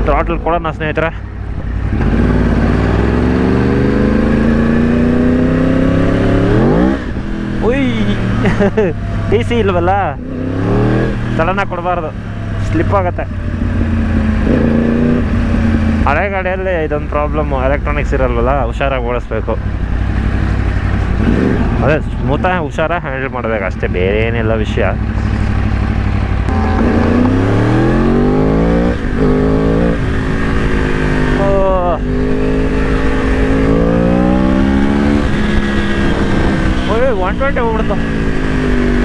Throttle ಕೊಡೋಣ ಸ್ನೇಹಿತರೆ. ಉಯ್ T C ಇಲ್ವಲ್ಲ, ಸಡನ್ನಾಗಿ ಕೊಡಬಾರ್ದು, ಸ್ಲಿಪ್ ಆಗುತ್ತೆ. ಹಳೆ ಗಾಡಿಯಲ್ಲಿ ಇದೊಂದು ಪ್ರಾಬ್ಲಮ್ಮು, ಎಲೆಕ್ಟ್ರಾನಿಕ್ಸ್ ಇರಲ್ವಲ್ಲ, ಹುಷಾರಾಗಿ ಓಡಿಸ್ಬೇಕು. ಅದೇ ಸ್ಮೂತಾಗಿ ಹುಷಾರಾಗಿ ಹ್ಯಾಂಡಲ್ ಮಾಡಬೇಕು ಅಷ್ಟೇ, ಬೇರೆ ಏನಿಲ್ಲ ವಿಷಯ. ಓಯ್ 120 ಹೋಗ್ಬಿಡ್ತು,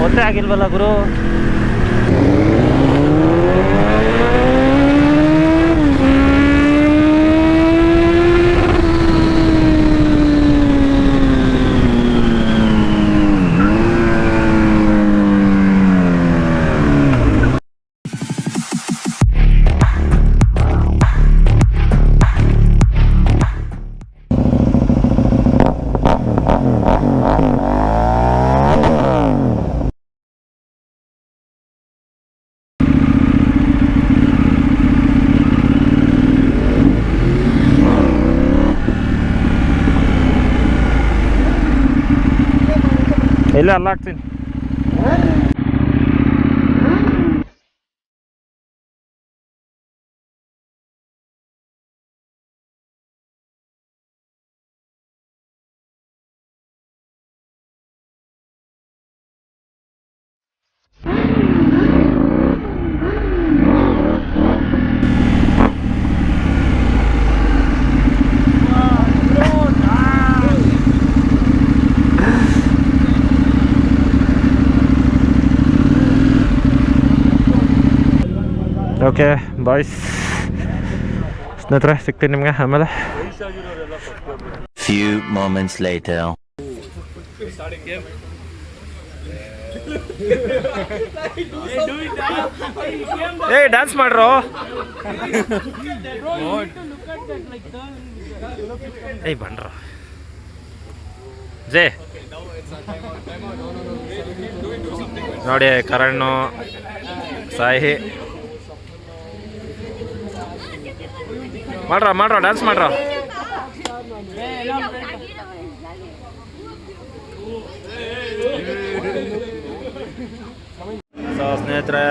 ಒತ್ತೇ ಆಗಿಲ್ವಲ್ಲ ಗುರು. ಇಲ್ಲ ಅಲ್ಲ ಹಾಕ್ತೀನಿ. ಓಕೆ ಬಾಯ್ಸ್, ಸ್ನೇಹಿತರೆ ಸಿಗ್ತೀನಿ ನಿಮಗೆ ಆಮೇಲೆ. Few moments later. ಏ ಡ್ಯಾನ್ಸ್ ಮಾಡ್ರೋ. ಏಯ್ ಬನ್ರ ಜೇ ನೋಡಿ, ಕರಣ್, ಸಾಯಿ ಮಾಡ್ರ ಡ್ಯಾನ್ಸ್ ಮಾಡ್ರ. ಸೊ ಸ್ನೇಹಿತರೆ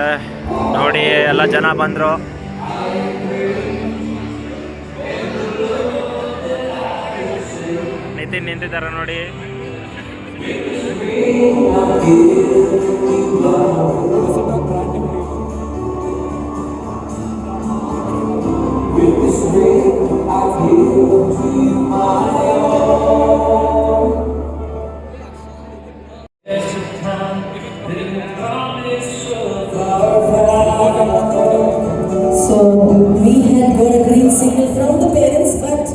ನೋಡಿ, ಎಲ್ಲ ಜನ ಬಂದರು. ನಿತಿನ್ ನಿಂತಿದ್ದಾರೆ ನೋಡಿ. So we had got a green signal from the parents, but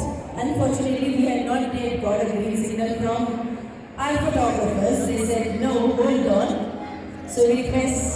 unfortunately we had not yet got a green signal from our photographers. They said no, hold on. So we request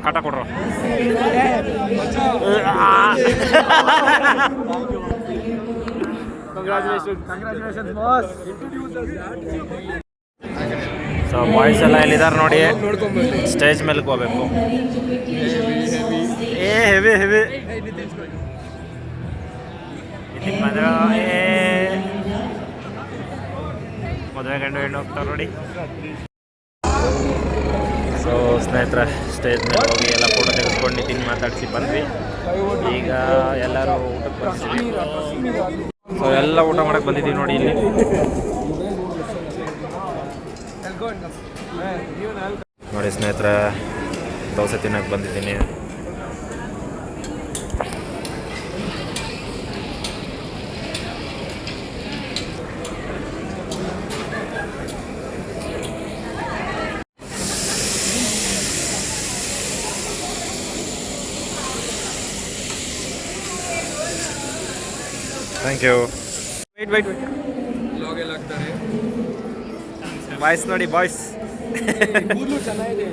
ಕಾಟ ಕೊಡ್ರು. So boys ಎಲ್ಲ ಎಲ್ಲಿದ್ದಾರೆ ನೋಡಿ, stage ಮೇಲೆ ಹೋಗ್ಬೇಕು. Heavy heavy ಮದುವೆ ಗಂಡು ಹೆಣ್ಣು ಹೋಗ್ತಾರೆ ನೋಡಿ. ಸೊ ಸ್ನೇಹಿತರೆ, ಸ್ಟೇಜ್ ಮೇಲೆ ಹೋಗಿ ಎಲ್ಲ ಫೋಟೋ ತೆಗೆಸ್ಕೊಂಡು ನಿತಿನ್ ಮಾತಾಡಿಸಿ ಬಂದ್ವಿ. ಈಗ ಎಲ್ಲರೂ ಊಟಕ್ಕೆ ಬರ್ತೀವಿ. ಸೊ ಎಲ್ಲ ಊಟ ಮಾಡಕ್ಕೆ ಬಂದಿದ್ದೀವಿ ನೋಡಿ. ಇಲ್ಲಿ ನೋಡಿ ಸ್ನೇಹಿತರೆ, ದೋಸೆ ತಿನ್ನಕ್ಕೆ ಬಂದಿದ್ದೀನಿ. Thank you. ವೆಯ್ಟ್ ಬಾಯ್ಸ್ ನೋಡಿ, ಬಾಯ್ಸ್ ಚೆನ್ನಾಗಿದೆ.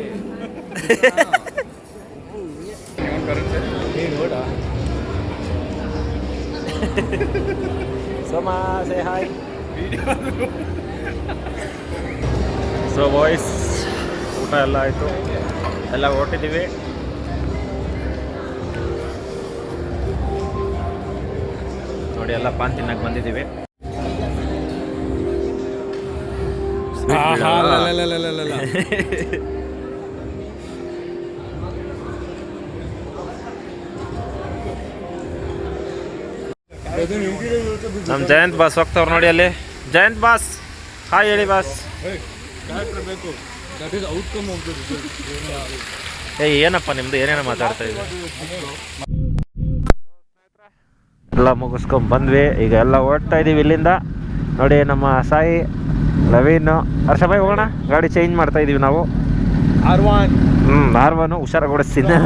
Soma say hi. So boys, ಊಟ ಎಲ್ಲ ಆಯಿತು, ಎಲ್ಲ ಹೊರಟಿದ್ದೀವಿ. ನೋಡಿ ಎಲ್ಲ ಪಾನ್ ತಿನ್ನಕ್ಕೆ ಬಂದಿದ್ದೀವಿ. ನಮ್ಮ ಜಯಂತ್ ಬಾಸ್ ಹೋಗ್ತವ್ರು ನೋಡಿ ಅಲ್ಲಿ. ಜಯಂತ್ ಬಾಸ್ ಹಾಯ್ ಹೇಳಿ ಬಾಸ್. ಏನಪ್ಪ ನಿಮ್ದು, ಏನೇನೋ ಮಾತಾಡ್ತಾ ಇದ್ದೀವಿ. ಎಲ್ಲ ಮುಗಿಸ್ಕೊಂಡ್ ಬಂದ್ವಿ. ಈಗ ಎಲ್ಲ ಓಡ್ತಾ ಇದ್ದೀವಿ ಇಲ್ಲಿಂದ. ನೋಡಿ ನಮ್ಮ ಸಾಯಿ, ನವೀನ್, ಹರ್ಷಭಾಯ್ ಹೋಗೋಣ. ಗಾಡಿ ಚೇಂಜ್ ಮಾಡ್ತಾ ಇದ್ದೀವಿ ನಾವು. R1 ಹುಷಾರಾಗಿ ಓಡಿಸ್ತೀನಿ.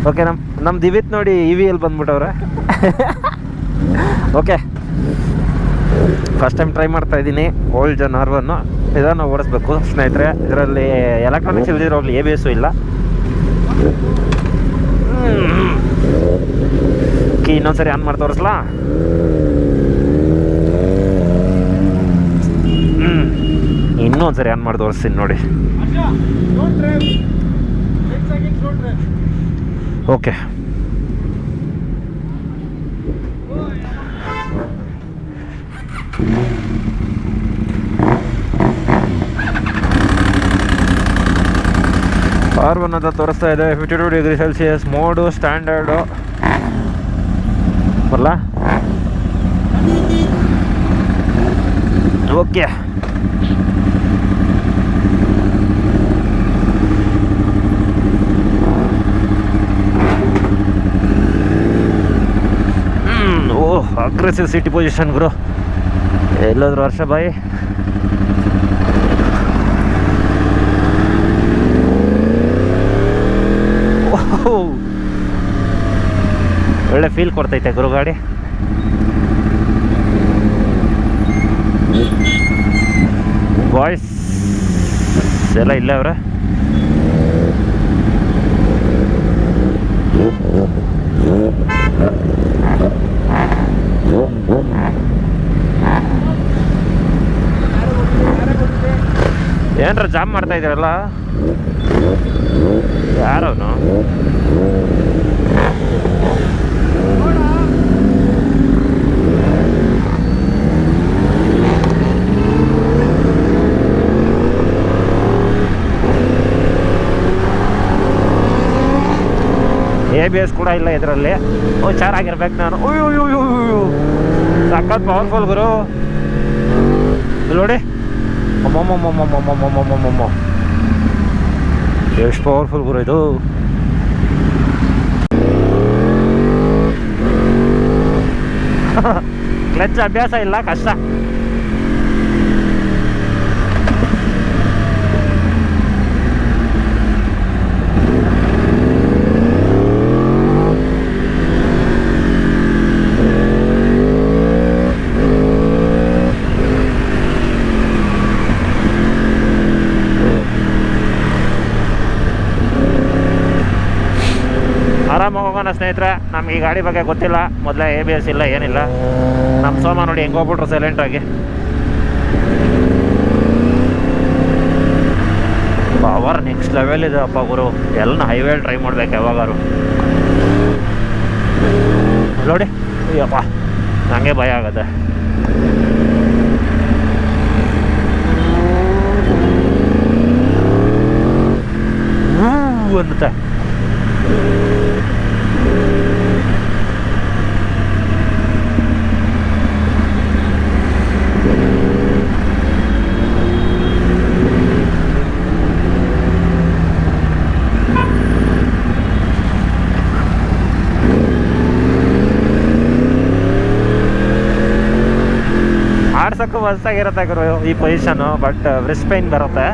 ಓಕೆ, ನಮ್ಮ ದಿವಿತ್ ನೋಡಿ EVL ಬಂದ್ಬಿಟ್ಟವ್ರೆ. ಓಕೆ, ಫಸ್ಟ್ ಟೈಮ್ ಟ್ರೈ ಮಾಡ್ತಾ ಇದ್ದೀನಿ ಓಲ್ಡ್ ಜನ್ R1. ಇದನ್ನು ಓಡಿಸ್ಬೇಕು ಸ್ನೇಹಿತರೆ. ಇದರಲ್ಲಿ ಎಲೆಕ್ಟ್ರಾನಿಕ್ಸ್ ಇಲ್ದಿರೋಲ್ಲಿ ABS ಇಲ್ಲ. ಕೀ ಇನ್ನೊಂದ್ಸರಿ ಆನ್ ಮಾಡಿ ತೋರಿಸ್ಲಾ? ಇನ್ನೊಂದ್ಸರಿ ಆನ್ ಮಾಡಿ ತೋರಿಸ್ತೀನಿ ನೋಡಿ. ಓಕೆ, R1 ಅಂತ ತೋರಿಸ್ತಾ ಇದೆ. 52 ಡಿಗ್ರಿ ಸೆಲ್ಸಿಯಸ್ ಮೋಡು, ಸ್ಟ್ಯಾಂಡರ್ಡು ಬರಲ್ಲ. ಓಕೆ, ಓಹ್ ಅಗ್ರೆಸಿವ್ ಸಿಟಿ ಪೊಸಿಷನ್ ಗುರು. ಎಲ್ಲೋದ್ರು ವರ್ಷ ಬಾಯಿ. ಒಳ್ಳೆ ಫೀಲ್ ಕೊಡ್ತೈತೆ ಗುರು ಗಾಡಿ. ಬಾಯ್ಸ್ ಎಲ್ಲ ಇಲ್ಲ ಅವ್ರೆ. ಏನ್ರ ಜಾಮ್ ಮಾಡ್ತಾ ಇದ್ದೀರಲ್ಲ, ಯಾರವನು? ABS ಕೂಡ ಇಲ್ಲ ಇದರಲ್ಲಿ. ಹುಷಾರಾಗಿರ್ಬೇಕು ನಾನು. ಅಯ್ಯೋ ಸಖತ್ ಪವರ್ಫುಲ್ ಗುರು. ನೋಡಿ, ಅಮ್ಮಮ್ಮಮ್ಮಮ್ಮಮ್ಮಮ್ಮಮ್ಮಮ್ಮಮ್ಮ, ಎಷ್ಟು ಪವರ್ಫುಲ್ ಗುರು ಇದು. ಕ್ಲಚ್ ಅಭ್ಯಾಸ ಇಲ್ಲ, ಕಷ್ಟ. ಆರಾಮಾಗಿ ಹೋಗೋಣ ಸ್ನೇಹಿತರೆ. ನಮ್ಗೆ ಈ ಗಾಡಿ ಬಗ್ಗೆ ಗೊತ್ತಿಲ್ಲ, ಮೊದಲೇ ABS ಇಲ್ಲ ಏನಿಲ್ಲ. ನಮ್ಮ ಸೋಮ ನೋಡಿ ಹೆಂಗೆ ಹೋಗ್ಬಿಟ್ರು ಸೈಲೆಂಟಾಗಿ. ಪವರ್ ನೆಕ್ಸ್ಟ್ ಲೆವೆಲ್ ಇದೆ ಅಪ್ಪ ಗುರು. ಎಲ್ಲ ಹೈವೇ ಟ್ರೈ ಮಾಡ್ಬೇಕು ಯಾವಾಗಾರು. ನೋಡಿ ಅಯ್ಯಪ್ಪ, ನನಗೆ ಭಯ ಆಗುತ್ತೆ. ಅನ್ನುತ್ತೆ. ಆಡ್ಸೋಕ್ಕೂ ಮಸ್ತಾಗಿರುತ್ತೆ ಗುರು ಈ ಪೊಸಿಷನು, ಬಟ್ ವ್ರಿಸ್ಟ್ ಪೈನ್ ಬರುತ್ತೆ.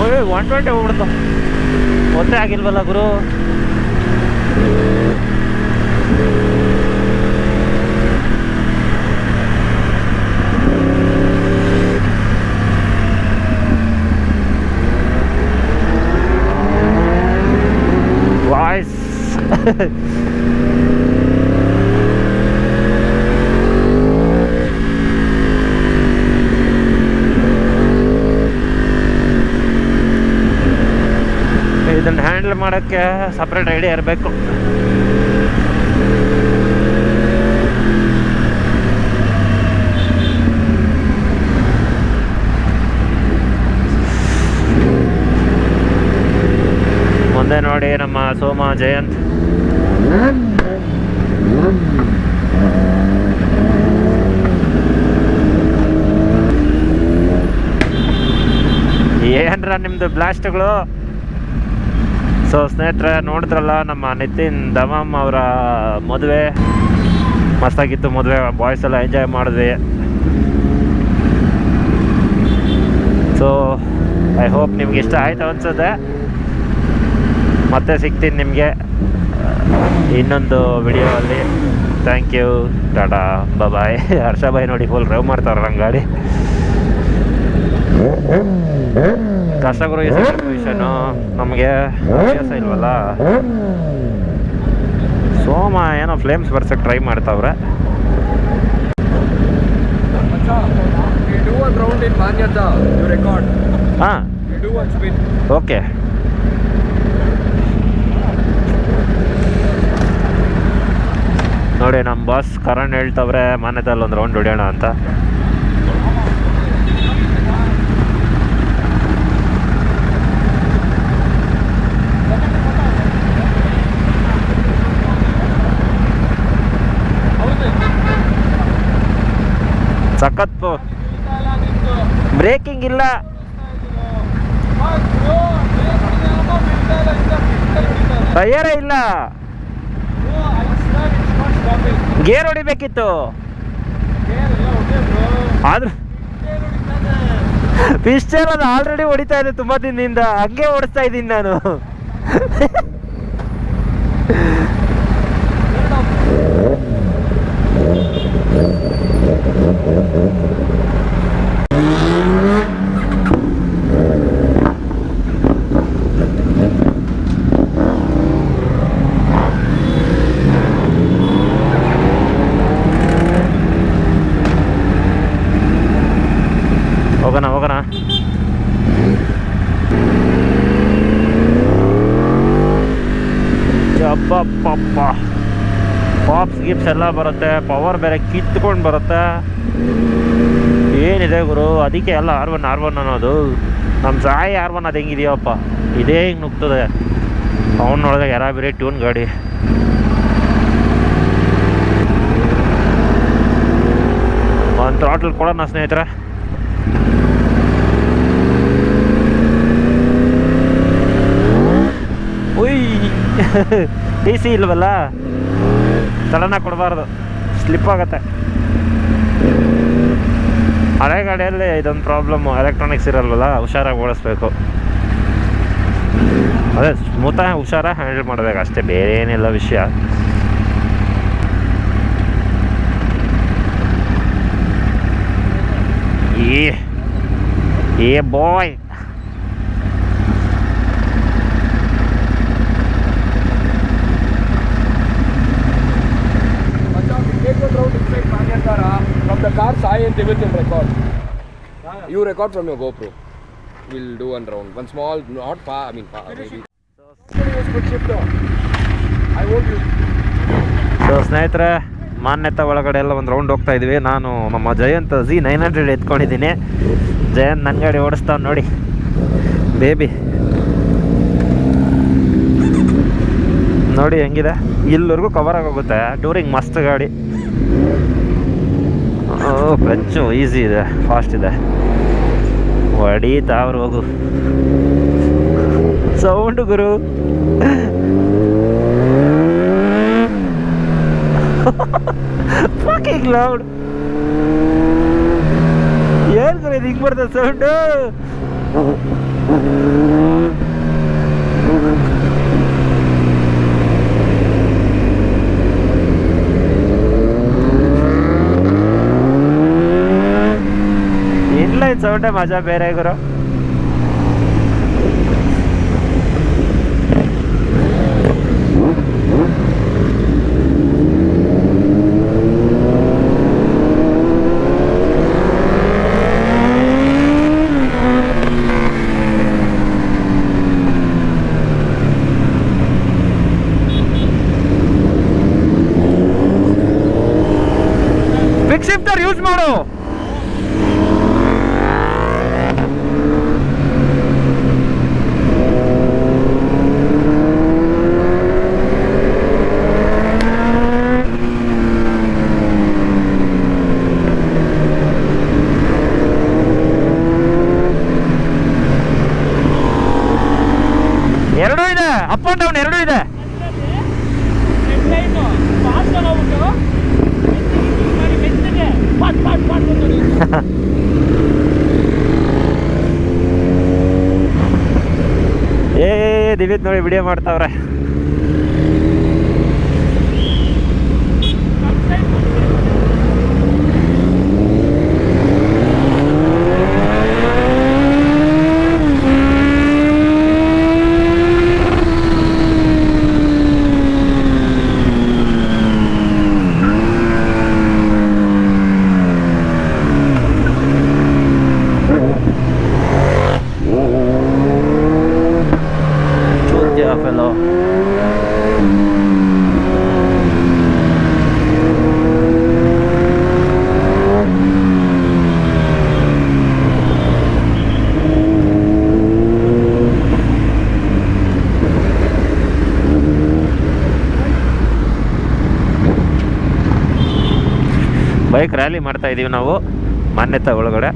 ಓಯ್ 120 ಹೋಗ್ಬಿಡ್ತು. ಒತ್ತೇ ಆಗಿಲ್ವಲ್ಲ ಗುರು. ವಾಯ್ಸ್ ಇದನ್ನು ಹ್ಯಾಂಡಲ್ ಮಾಡೋಕ್ಕೆ ಸಪ್ರೇಟ್ ಐಡಿಯಾ ಇರಬೇಕು. ಮುಂದೆ ನೋಡಿ ನಮ್ಮ ಸೋಮ ಜಯಂತ್. ಏನ್ರ ನಿಮ್ಮದು ಬ್ಲಾಸ್ಟ್ಗಳು. ಸೊ ಸ್ನೇಹಿತರೆ ನೋಡಿದ್ರಲ್ಲ ನಮ್ಮ ನಿತಿನ್ ದಮಮ್ ಅವರ ಮದುವೆ. ಮಸ್ತಾಗಿತ್ತು ಮದುವೆ, ಬಾಯ್ಸ್ ಎಲ್ಲ ಎಂಜಾಯ್ ಮಾಡಿದ್ವಿ. ಸೊ ಐ ಹೋಪ್ ನಿಮ್ಗೆ ಇಷ್ಟ ಆಯ್ತು ಅನ್ಸುತ್ತೆ. ಮತ್ತೆ ಸಿಗ್ತೀನಿ ನಿಮಗೆ ಇನ್ನೊಂದು ವಿಡಿಯೋ ಅಲ್ಲಿ. ಥ್ಯಾಂಕ್ ಯು, ಟಾಟಾ, ಬಾಯ್. ಹರ್ಷ ಬಾಯ್ ನೋಡಿ ಫುಲ್ ಡ್ರೈವ್ ಮಾಡ್ತಾರೆ ನಂಗೆ ಗಾಡಿ. ಕಷ್ಟಗುರು ಈ ಸೆಕೆಂಡ್ ಪೊಸಿಷನ್ನು, ನಮಗೆ ಅಭ್ಯಾಸ ಇಲ್ವಲ್ಲ. ಸೋಮ ಏನೋ ಫ್ಲೇಮ್ಸ್ ಬರ್ಸಕ್ಕೆ ಟ್ರೈ ಮಾಡ್ತಾವ್ರೆ. ಹಾಂ ಓಕೆ. ನೋಡಿ ನಮ್ಮ ಬಾಸ್ ಕರಣ್ ಹೇಳ್ತವ್ರೆ ಮಾನ್ಯದಲ್ಲಿ ಒಂದು ರೌಂಡ್ ಹೊಡೆಯೋಣ ಅಂತ. ಸಖತ್ತು ಬ್ರೇಕಿಂಗ್ ಇಲ್ಲ. ಟಯರೇ ಇಲ್ಲ, ಗೇರ್ ಹೊಡಿಬೇಕಿತ್ತು. ಆದ್ರೂ ಪಿಸ್ಟನ್ ಅದು ಆಲ್ರೆಡಿ ಹೊಡಿತಾ ಇದೆ ತುಂಬ ದಿನದಿಂದ, ಹಂಗೆ ಓಡಿಸ್ತಾ ಇದ್ದೀನಿ ನಾನು. ಹೋಗೋಣ. ಅಬ್ಬಬ್ಬಬ್ಬ, ಪಾಪ್ಸ್ ಗಿಪ್ಸ್ ಎಲ್ಲ ಬರುತ್ತೆ, ಪವರ್ ಬೇರೆ ಕಿತ್ಕೊಂಡು ಬರುತ್ತೆ. ಏನಿದೆ ಗುರು, ಅದಕ್ಕೆ ಎಲ್ಲ R1 ಅನ್ನೋದು. ನಮ್ಮ ಸಾಯಿ R1 ಅದು ಹೆಂಗಿದೆಯಪ್ಪ, ಇದೇ ಹಿಂಗೆ ನುಗ್ತದೆ. ಅವ್ನು ನೋಡಿದಾಗ ಯಾರ ಬೇರೆ ಟ್ಯೂನ್ ಗಾಡಿ. ಒಂದು ಥ್ರಾಟಲ್ ಕೊಡೋಣ ಸ್ನೇಹಿತರೆ. ಉಯ್ TC ಇಲ್ವಲ್ಲ, ಸಡನ್ನಾಗಿ ಕೊಡಬಾರ್ದು, ಸ್ಲಿಪ್ ಆಗುತ್ತೆ. ಹಳೆ ಗಾಡಿಯಲ್ಲಿ ಇದೊಂದು ಪ್ರಾಬ್ಲಮ್ಮು, ಎಲೆಕ್ಟ್ರಾನಿಕ್ಸ್ ಇರಲ್ವಲ್ಲ, ಹುಷಾರಾಗಿ ಓಡಿಸ್ಬೇಕು. ಅದೇ ಸ್ಮೂತಾಗಿ ಹುಷಾರಾಗಿ ಹ್ಯಾಂಡಲ್ ಮಾಡಬೇಕು ಅಷ್ಟೇ, ಬೇರೆ ಏನಿಲ್ಲ ವಿಷಯ. ಏ ಬಾಯ್, Take one round inside Manyantara. From the car, Sai and David will record. You record from your GoPro. We'll do one round. One small, not far, I mean far, maybe. I won't use. So ಸ್ನೇಹಿತರೆ, ಮಾನ್ಯತಾ ಒಳಗಡೆ ಎಲ್ಲ ಒಂದು round ಹೋಗ್ತಾ ಇದ್ವಿ. ನಾನು ನಮ್ಮ Jayant Z900 ಎತ್ಕೊಂಡಿದ್ದೀನಿ. Jayant ನನ್ನ ಗಾಡಿ ಓಡಿಸ್ತಾವ್ ನೋಡಿ, ಬೇಬಿ ನೋಡಿ ಹೆಂಗಿದೆ, ಇಲ್ಲಿವರೆಗೂ ಕವರ್ ಆಗೋಗುತ್ತೆ. ಟೂರಿಂಗ್ ಮಸ್ತ್ ಗಾಡಿ. ಕ್ಲಚ್ಚು ಈಸಿ ಇದೆ, ಫಾಸ್ಟ್ ಇದೆ, ಹೊಡೀತಾವ್ರು ಹೋಗು. ಸೌಂಡ್ ಗುರು, ಫಕಿಂಗ್ ಲೌಡ್. ಏನ್ ಗುರು ಹಿಂಗ್ ಬರ್ತದೆ ಸೌಂಡು? ಇಲ್ಲ, ಇದು ಸೌಂಡೇ ಮಜಾ ಬೇರೆ ಗುರು. ಕ್ವಿಕ್ ಶಿಫ್ಟರ್ ಯೂಸ್ ಮಾಡು. ಎರಡೂ ಇದೆ, ಅಪ್ ಅಂಡ್ ಡೌನ್ ಎರಡೂ ಇದೆ. ದಿವ್ಯತ್ ನೋಡಿ ವಿಡಿಯೋ ಮಾಡ್ತಾವ್ರೆ. fellow. ಬೈಕ್ ರ್ಯಾಲಿ ಮಾಡ್ತಾ ಇದೀವಿ ನಾವು ಮಾನ್ಯತಾ ಒಳಗಡೆ.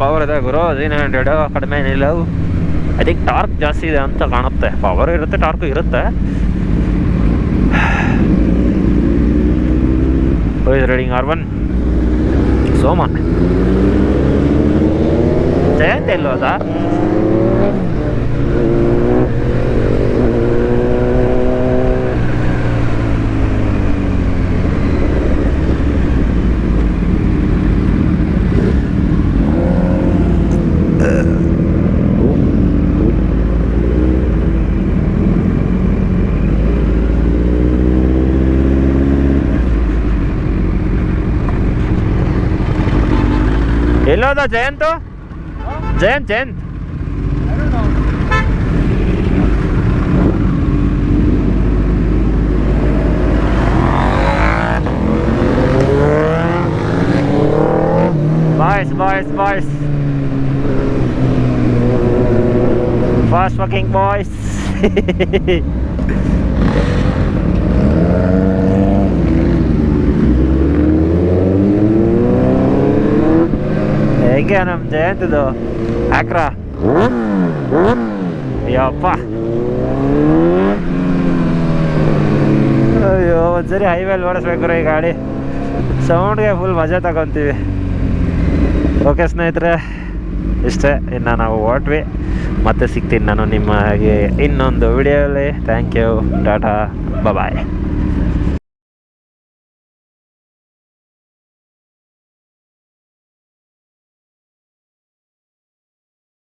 ಪವರ್ ಇದೆ ಗುರು 900 ಕಡಿಮೆ ಏನಿಲ್ಲ. ಐ ಥಿಂಕ್ ಟಾರ್ಕ್ ಜಾಸ್ತಿ ಇದೆ ಅಂತ ಕಾಣುತ್ತೆ. ಪವರ್ ಇರುತ್ತೆ, ಟಾರ್ಕು ಇರುತ್ತೆ. ರೈಡಿಂಗ್ R1 ಸೋಮ ಜಯಂತ್ ಎಲ್ಲೋ ಅದ. ಎಲ್ಲೋದ Jayant? Jayant boys fast walking boys. ಹೆಂಗೆ ನಮ್ಮ ಜಯಂತದು ಆಕ್ರ ಅಯ್ಯಪ್ಪ. ಅಯ್ಯೋ ಒಂದ್ಸರಿ ಹೈವೇಲಿ ಓಡಿಸ್ಬೇಕು ಈ ಗಾಡಿ, ಸೌಂಡ್ಗೆ ಫುಲ್ ಮಜಾ ತಗೊತೀವಿ. ಓಕೆ ಸ್ನೇಹಿತರೆ, ಇಷ್ಟೇ. ಇನ್ನು ನಾವು ಹೊರಟ್ವಿ, ಮತ್ತೆ ಸಿಗ್ತೀನಿ ನಾನು ನಿಮಗೆ ಇನ್ನೊಂದು ವಿಡಿಯೋಲಿ. Thank you, tata, bye.